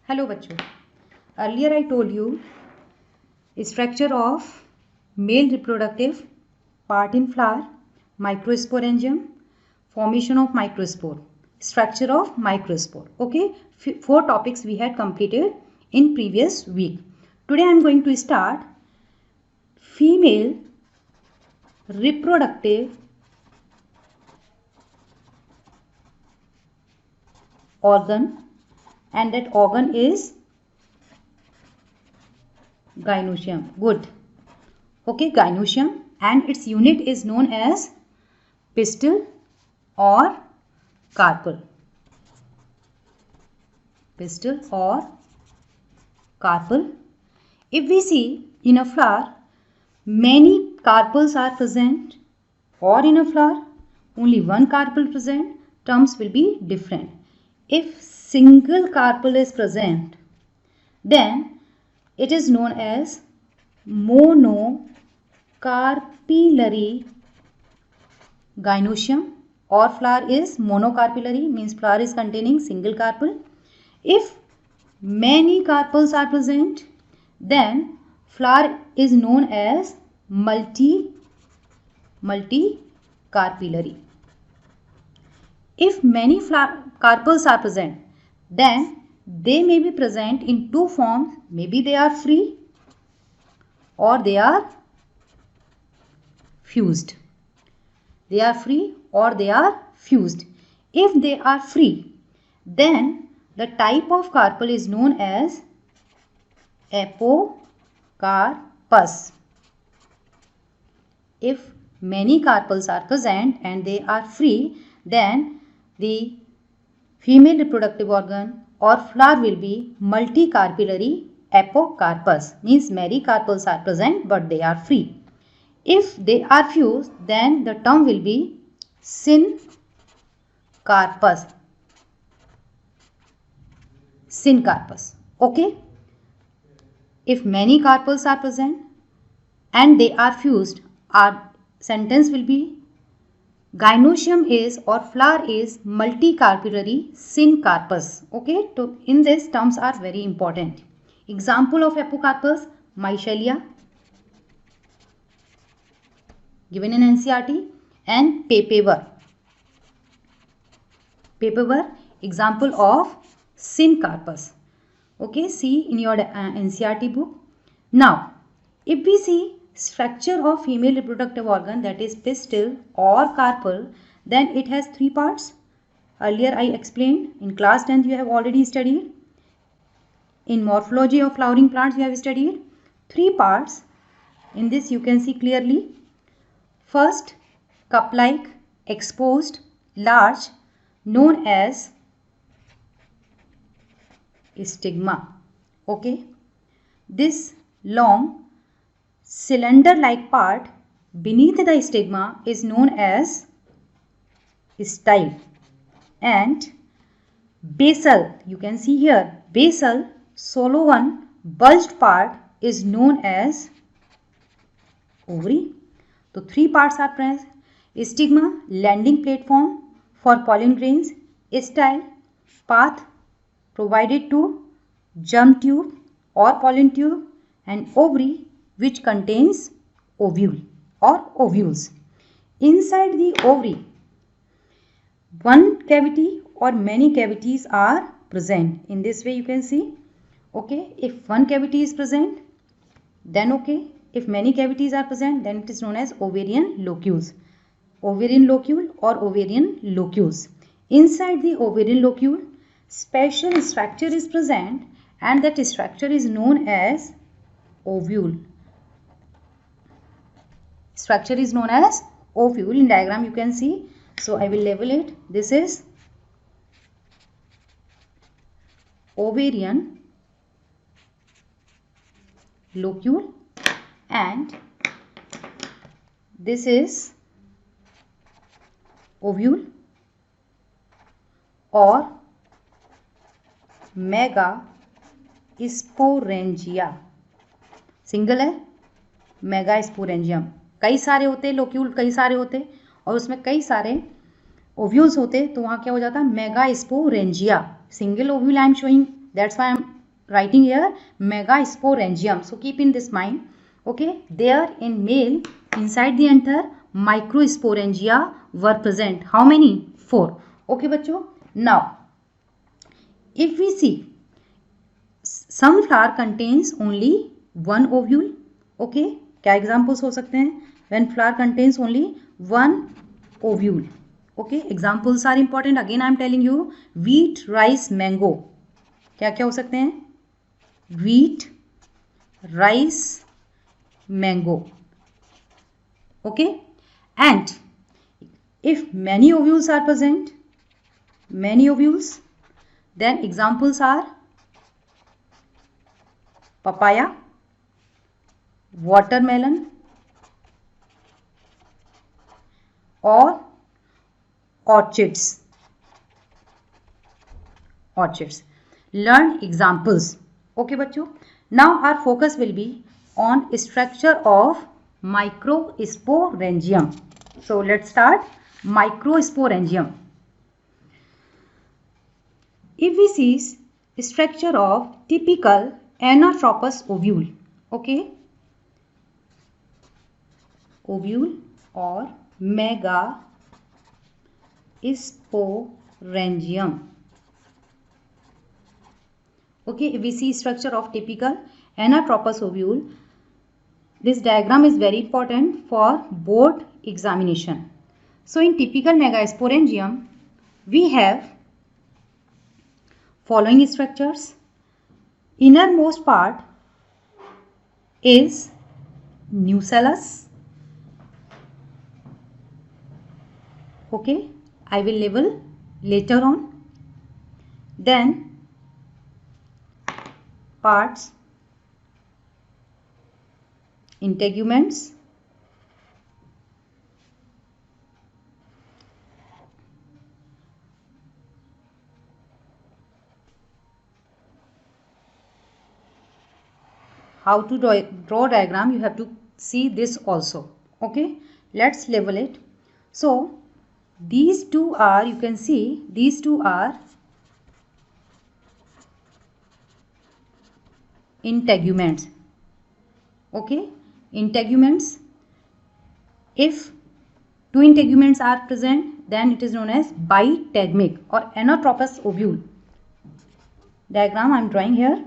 Hello बच्चों, earlier I told you structure of male reproductive part in flower, microsporangium, formation of microspore, structure of microspore. Okay, 4 topics we had completed in previous week. Today I am going to start female reproductive organ, and that organ is gynoecium. Good. Okay, gynoecium, and its unit is known as pistil or carpel. Pistil or carpel. If we see in a flower, many carpels are present, or in a flower only one carpel present, terms will be different. If single carpel is present, then it is known as monocarpellary gynoecium, or flower is monocarpellary, means flower is containing single carpel. If many carpels are present, then flower is known as multicarpellary. If many carpels are present, then they may be present in two forms. Maybe they are free or they are fused. They are free or they are fused. If they are free, then the type of carpel is known as apocarpus. If many carpels are present and they are free, then the female reproductive organ or flower will be multicarpellary apocarpus, means many carpels are present but they are free. If they are fused, then the term will be syncarpus. Syncarpus. Okay. If many carpels are present and they are fused, our sentence will be gynoecium is or flower is multicarpellary syncarpus. Okay. So in this, terms are very important. Example of apocarpus: Michelia, given in NCERT, and papaver. Papaver, example of syncarpus. Okay, see in your NCERT book. Now, if we see structure of female reproductive organ, that is pistil or carpel, then it has 3 parts. Earlier I explained, in class 10th you have already studied. In morphology of flowering plants you have studied 3 parts. In this you can see clearly. First, cup-like, exposed, large, known as stigma. Okay, this long cylinder-like part beneath the stigma is known as style, and basal, you can see here, basal solo one bulged part is known as ovary. So 3 parts are present: stigma, landing platform for pollen grains; style, path provided to germ tube or pollen tube; and ovary, which contains ovule or ovules. Inside the ovary, one cavity or many cavities are present. In this way you can see. Okay, if one cavity is present, then okay. If many cavities are present, then it is known as ovarian locules. Ovarian locule or ovarian locules. Inside the ovarian locule, special structure is present, and that structure is known as ovule. Structure is known as ovule. In diagram you can see. So I will label it. This is ovarian locule, and this is ovule or megasporangia. Single है, megasporangium. कई सारे होते हैं locule, कई सारे होते और उसमें कई सारे ओव्यूल्स होते, तो वहाँ क्या हो जाता है megasporangia. Single ovule I am showing, that's why I am writing here megasporangium. So keep in this mind. Okay, there in male inside the anther microsporangia were present. How many? 4. Okay बच्चों. Now if we see some flower contains only one ovule. Okay, क्या examples हो सकते हैं? When flower contains only one ovule. Okay, examples are important. Again I am telling you, wheat, rice, mango. क्या क्या हो सकते हैं? Wheat, rice, mango. Okay, and if many ovules are present, then examples are papaya, watermelon, or orchids. Learn examples. Okay बच्चों. Now our focus will be on structure of microsporangium. So let's start. Microsporangium. If we see structure of typical anatropous ovule. Okay, ovule or megasporangium. Okay, if we see structure of typical anatropous ovule, this diagram is very important for board examination. So in typical megasporangium, we have following structures. Innermost part is nucellus. Okay, I will label later on. Then parts, integuments, how to draw diagram, you have to see this also. Okay, let's label it. So these two are, you can see these two are integuments. Okay, integuments. If two integuments are present, then it is known as bitegmic or anatropous ovule. Diagram I am drawing here.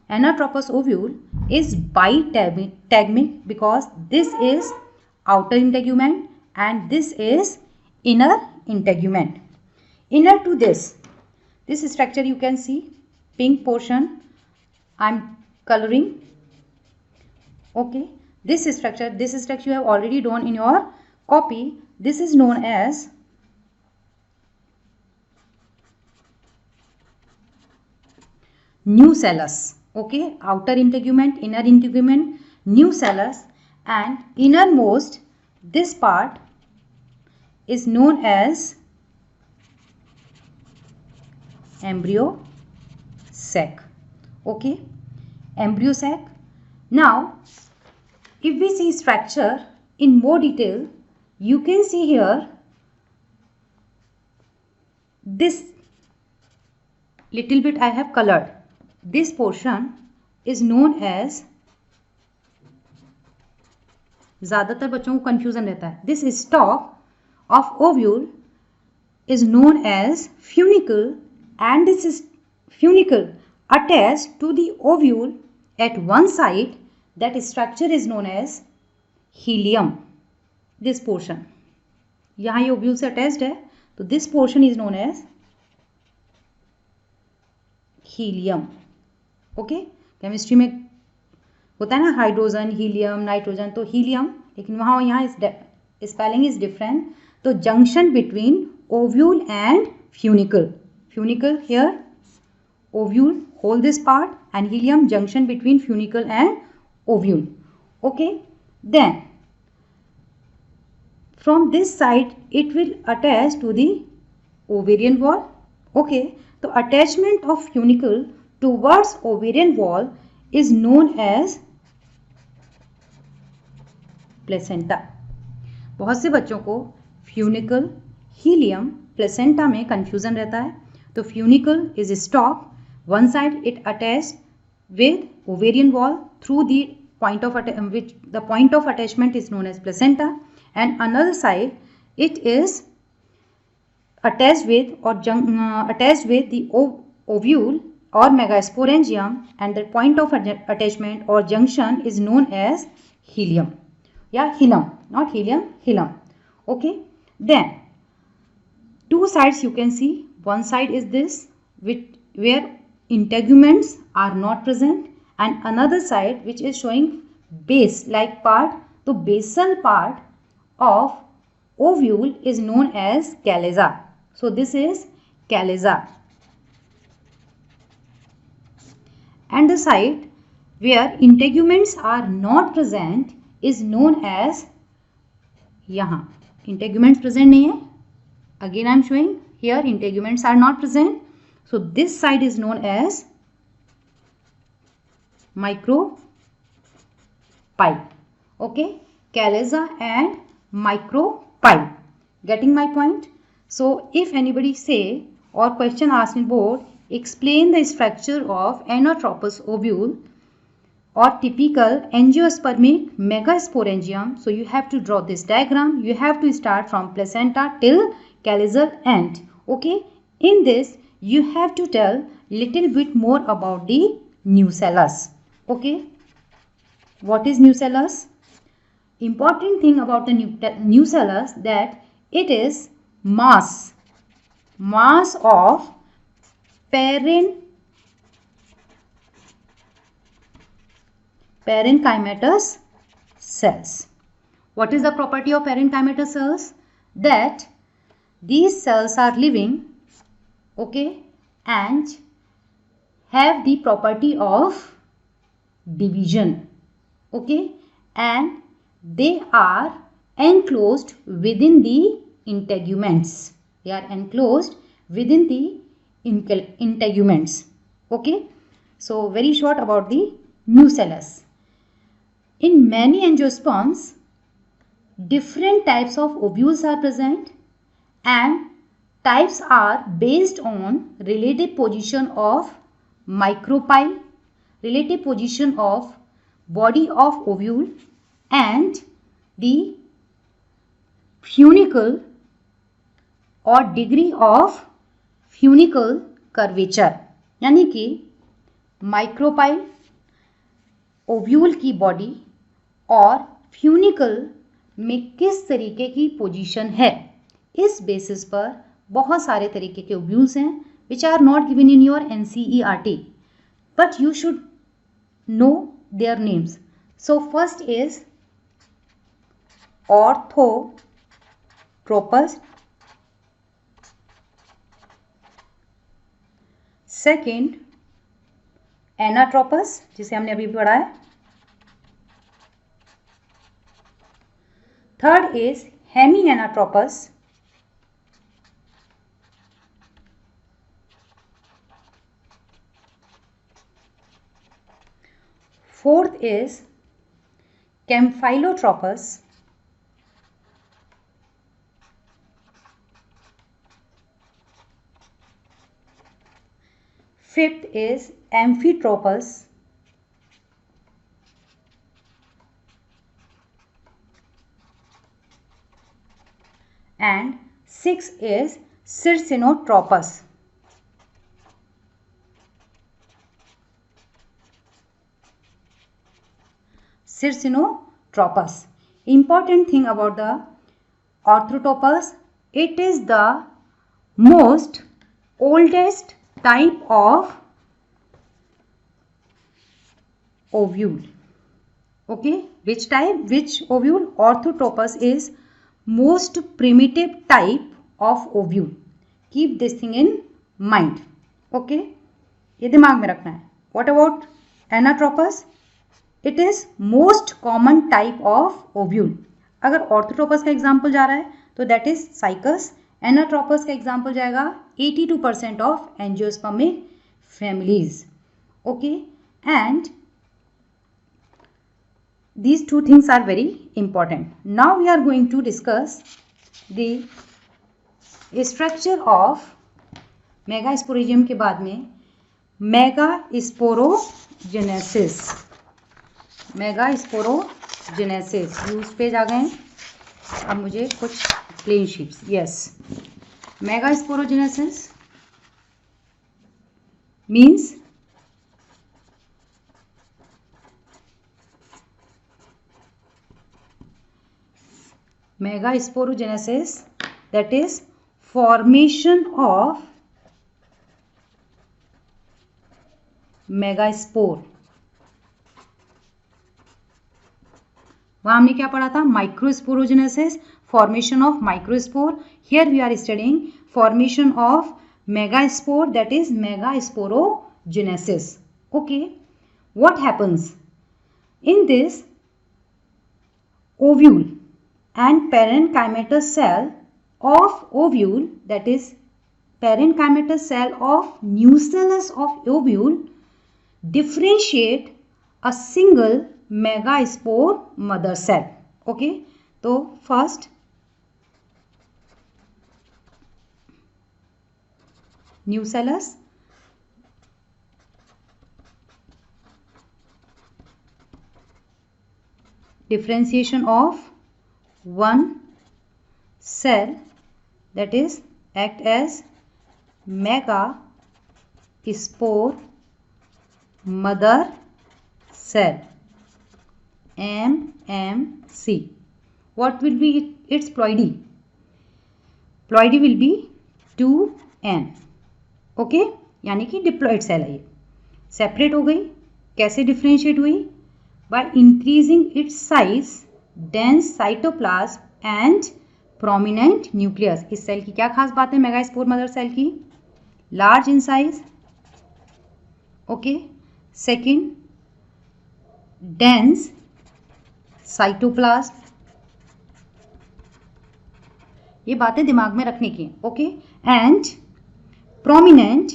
Anatropous ovule is bitegmic because this is outer integument and this is inner integument. Inner to this structure you can see pink portion I am coloring. Okay, this structure you have already drawn in your copy. This is known as nucellus. Okay, outer integument, inner integument, nucellus, and innermost this part is known as embryo sac. Okay, embryo sac. Now if we see structure in more detail, you can see here this little bit I have colored. This portion is known as, ज़्यादातर बच्चों को confusion रहता है, this stalk of ovule is known as funicle and this is funicle attached to the ovule at one side. That structure is known as helium. This portion यहाँ ये ovule से attached है तो this portion is known as helium. Okay, chemistry में होता है ना hydrogen, helium, nitrogen, तो हीलियम, लेकिन वहाँ यहाँ स्पेलिंग इज डिफरेंट. तो junction between ovule and funicle. Funicle here, ovule whole this part and helium junction between funicle and ovule. Okay, then from this side it will attach to the ovarian wall. Okay, so attachment of funicle towards ovarian wall is known as placenta. बहुत से बच्चों को funicle, helium, placenta में confusion रहता है. तो funicle is a stalk. One side it attached with ovarian wall through the point of which the point of attachment is known as placenta, and another side it is attached with attached with the ovule or megasporangium, and the point of attachment or junction is known as hilum. Yeah, hilum, not helium, hilum. Okay, then two sides you can see. One side is this where integuments are not present, and another side which is showing base like part. The basal part of ovule is known as chalaza. So this is chalaza, and the side where integuments are not present is known as, यहाँ integuments present नहीं है. Again I am showing here integuments are not present. So this side is known as micropyle. Okay, chalaza and micropyle. Getting my point? So if anybody say or question asked in board, explain the structure of anatropous ovule or typical angiospermic megasporangium. So you have to draw this diagram. You have to start from placenta till chalazal end. Okay, in this you have to tell little bit more about the nucellus. Okay, what is nucellus? Important thing about the nucellus that it is mass of parenchymatous cells. What is the property of parenchymatous cells? That these cells are living, okay, and have the property of division, okay, and they are enclosed within the integuments. They are enclosed within the integuments. Okay, so very short about the nucellus. In many angiosperms, different types of ovules are present, and types are based on relative position of micropyle, relative position of body of ovule, and the funicle or degree of funicle curvature. यानी कि micropyle, ovule की body और funicle में किस तरीके की position है, इस बेसिस पर बहुत सारे तरीके के ओव्यूल्स हैं which are not given in your NCERT, but you should know their names. So first is orthotropous, second anatropous जिसे हमने अभी पढ़ा है, third is hemianatropous, fourth is campylotropous, fifth is amphitropus, and sixth is Circinotropus. Circinotropus. Important thing about the Orthotropus, it is the most oldest type of ovule. Okay, which type? Which ovule? Orthotropus is most primitive type of ovule. Keep this thing in mind. Okay, ये दिमाग में रखना है. What about Anatropus? It is most common type of ovule. अगर Orthotropus का example जा रहा है तो that is Cycas. Anatropus का एग्जाम्पल जाएगा 82% of angiospermic families. Okay, and these two things are very important. Now we are going to discuss the structure of megasporangium के बाद में मेगा स्पोरोजेनेसिस। मेगा स्पोरोजेनेसिस यूज पेज आ गए। अब मुझे कुछ plain sheets. Yes, megasporogenesis means mega sporogenesis, that is formation of megaspore। वहां हमने क्या पढ़ा था? Microsporogenesis, formation of microspore. Here we are studying formation of megaspore, that is megasporogenesis. Okay, what happens in this ovule and parenchymatous cell of ovule, that is parenchymatous cell of nucellus of ovule, differentiate a single megaspore mother cell। okay, तो first nucellus, differentiation of one cell, that is act as megaspore mother cell, MMC। what will be its ploidy? ploidy will be 2n। Okay, यानी कि diploid cell है। ये separate हो गई। कैसे differentiate हुई? By increasing its size, dense cytoplasm and prominent nucleus. इस cell की क्या खास बात है मेगास्पोर मदर सेल की? Large in size, okay, second dense cytoplasm. ये बातें दिमाग में रखने की, okay, and prominent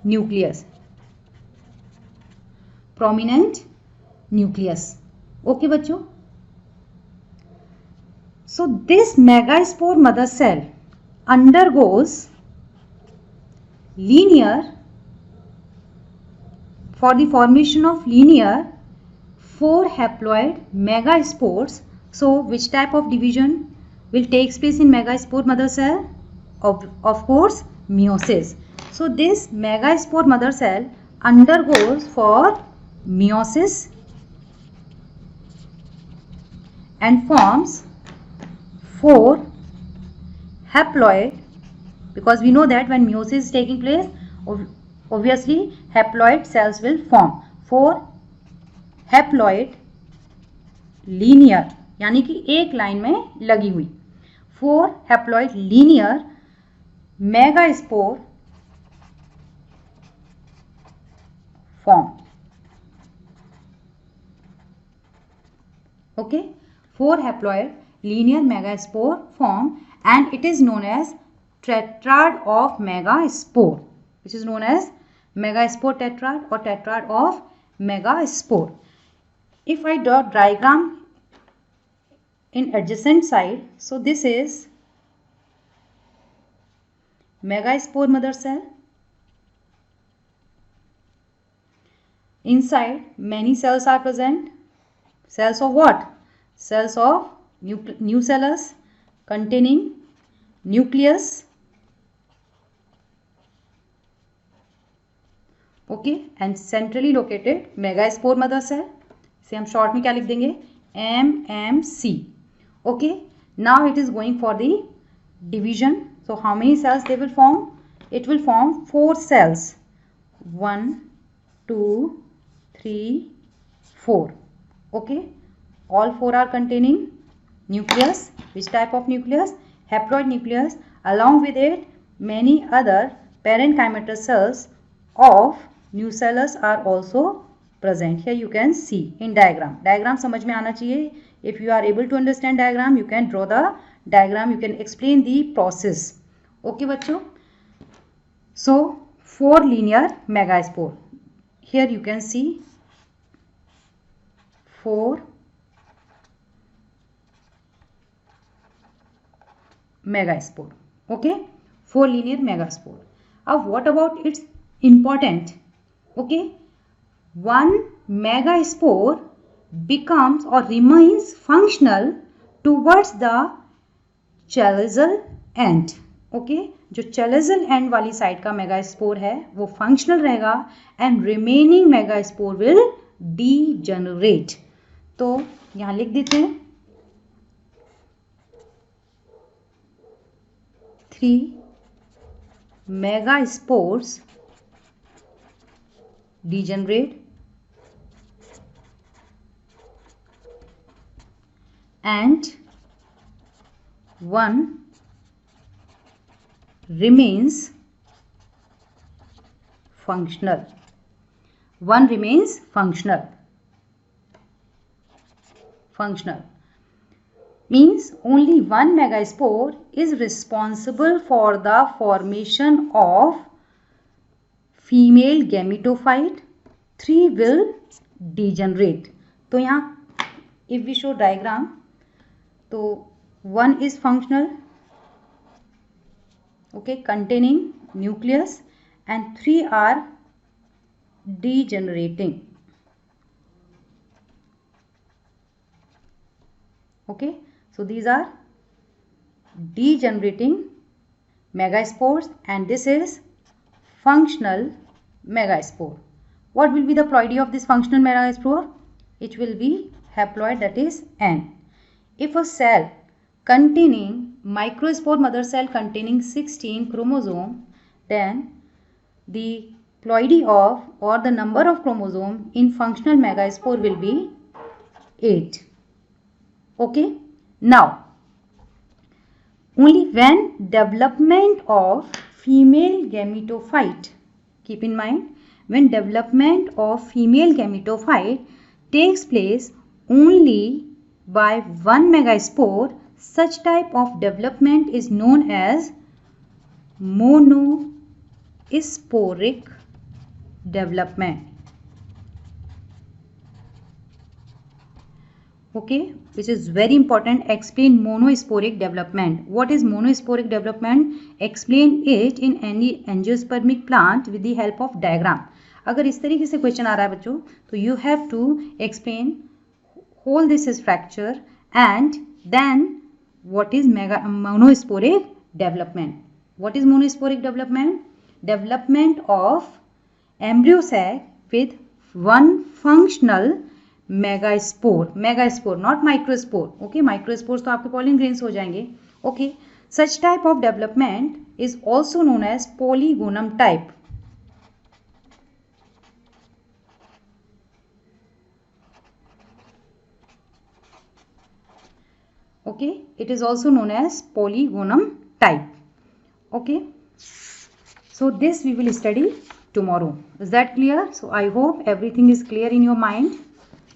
nucleus, prominent nucleus. Okay बच्चों, so this megaspore mother cell undergoes linear, for the formation of linear 4 haploid megaspores. So which type of division will take place in megaspore mother cell? Of course meiosis. So this megaspore mother cell undergoes for meiosis and forms 4 haploid, because we know that when meiosis is taking place, obviously haploid cells will form 4 haploid linear, यानी कि एक line में लगी हुई 4 haploid linear megaspore form। okay, 4 haploid linear megaspore form and it is known as tetrad of megaspore, which is known as megaspore tetrad or tetrad of megaspore। if I draw diagram in adjacent side, so this is megaspore mother cell, inside many cells are present, cells of what? cells of nucellus containing nucleus, okay, and centrally located megaspore mother cell, इसे हम short में क्या लिख देंगे? MMC। Okay, now it is going for the division. So how many cells they will form? It will form 4 cells, 1 2 3 4। okay, all 4 are containing nucleus. which type of nucleus? haploid nucleus. along with it many other parenchymatous cells of nucellus are also present. here you can see in diagram. diagram समझ में आना चाहिए. if you are able to understand diagram, you can draw the diagram, you can explain the process. okay बच्चों, so 4 linear megaspore. here you can see 4 megaspore. Okay, 4 linear megaspore. What about its important? Okay, one megaspore becomes or remains functional towards the chalazial end. Okay जो chalazal and वाली side का megaspore है वो functional रहेगा and remaining megaspore will degenerate. तो यहां लिख देते हैं 3 megaspores degenerate and 1 remains functional. 1 remains functional. Functional means only one megaspore is responsible for the formation of female gametophyte. 3 will degenerate. तो यहाँ if we show diagram तो 1 is functional, okay, containing nucleus, and 3 are degenerating. Okay, so these are degenerating megaspores and this is functional megaspore. What will be the ploidy of this functional megaspore? It will be haploid, that is N. If a cell containing microspore mother cell containing 16 chromosome, then the ploidy of or the number of chromosome in functional megaspore will be 8. Okay, now only when development of female gametophyte, keep in mind, when development of female gametophyte takes place only by 1 megaspore, such type of development is known as monosporic development. Okay, which is very important. Explain monosporic development. What is monosporic development? Explain it in any angiospermic plant with the help of diagram. अगर इस तरीके से question आ रहा है बच्चों तो you have to explain whole this is fracture and then what is monosporic development. What is monosporic development? Development of embryo sac with one functional megaspore. Megaspore not microspore. Okay, microspores तो आपके pollen grains हो जाएंगे. Okay, such type of development is also known as polygonum type. Okay, it is also known as polygonum type. Okay, so this we will study tomorrow. Is that clear? So I hope everything is clear in your mind.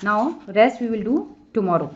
Now rest we will do tomorrow.